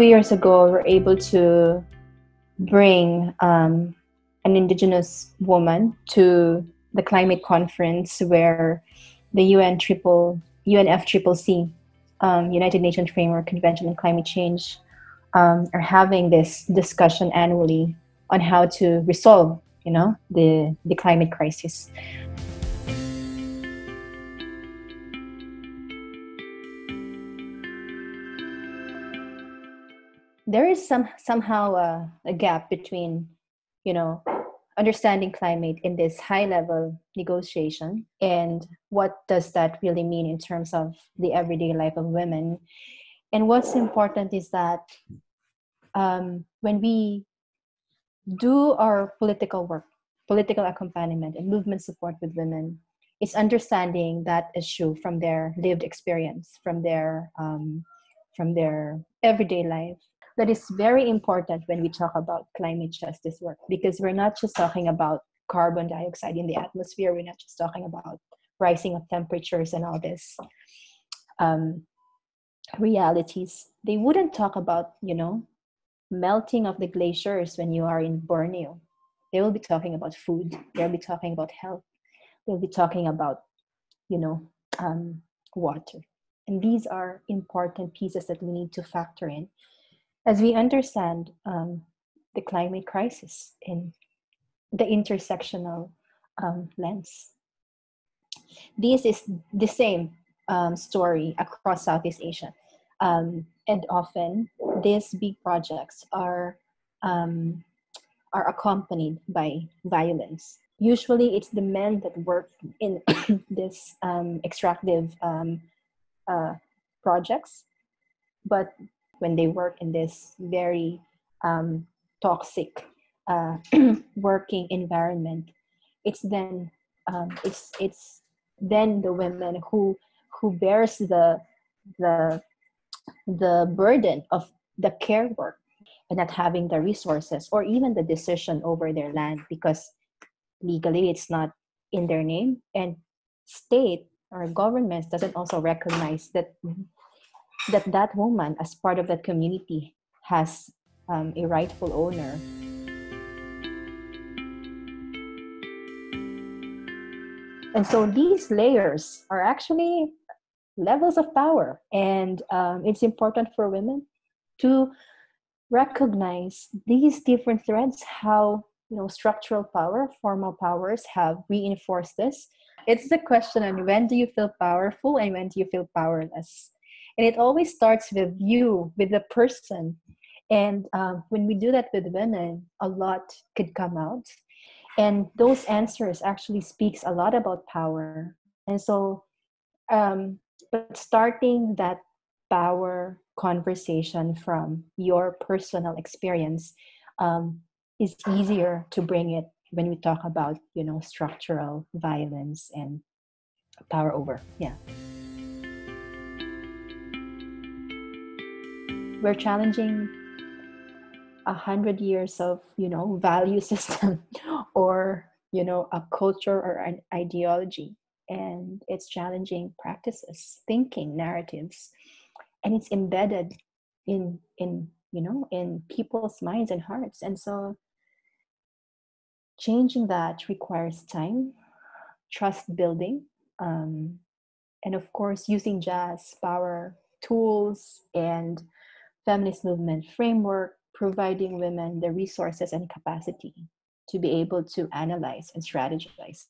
2 years ago, we were able to bring an indigenous woman to the climate conference where the UNFCCC, United Nations Framework Convention on Climate Change, are having this discussion annually on how to resolve, the climate crisis. There is somehow a gap between, understanding climate in this high-level negotiation and what does that really mean in terms of the everyday life of women. And what's important is that when we do our political work, political accompaniment and movement support with women, it's understanding that issue from their lived experience, from their everyday life. That is very important when we talk about climate justice work, because we're not just talking about carbon dioxide in the atmosphere. We're not just talking about rising of temperatures and all this realities. They wouldn't talk about, melting of the glaciers when you are in Borneo. They will be talking about food. They'll be talking about health. They'll be talking about, water. And these are important pieces that we need to factor in as we understand the climate crisis in the intersectional lens. This is the same story across Southeast Asia. And often these big projects are accompanied by violence. Usually it's the men that work in this extractive projects, but when they work in this very toxic working environment, it's then the women who bears the burden of the care work and not having the resources or even the decision over their land, because legally it's not in their name, and state or governments doesn't also recognize that woman as part of that community has a rightful owner. And so these layers are actually levels of power, and it's important for women to recognize these different threads, how structural power, formal powers have reinforced this. It's the question on when do you feel powerful and when do you feel powerless. And it always starts with you, with the person. And when we do that with women, a lot could come out. And those answers actually speaks a lot about power. And so, but starting that power conversation from your personal experience is easier to bring it when we talk about, structural violence and power over. Yeah. We're challenging 100 years of, value system or, a culture or an ideology. And it's challenging practices, thinking, narratives. And it's embedded in people's minds and hearts. And so changing that requires time, trust building, and of course, using jazz, power, tools, and feminist movement framework, providing women the resources and capacity to be able to analyze and strategize.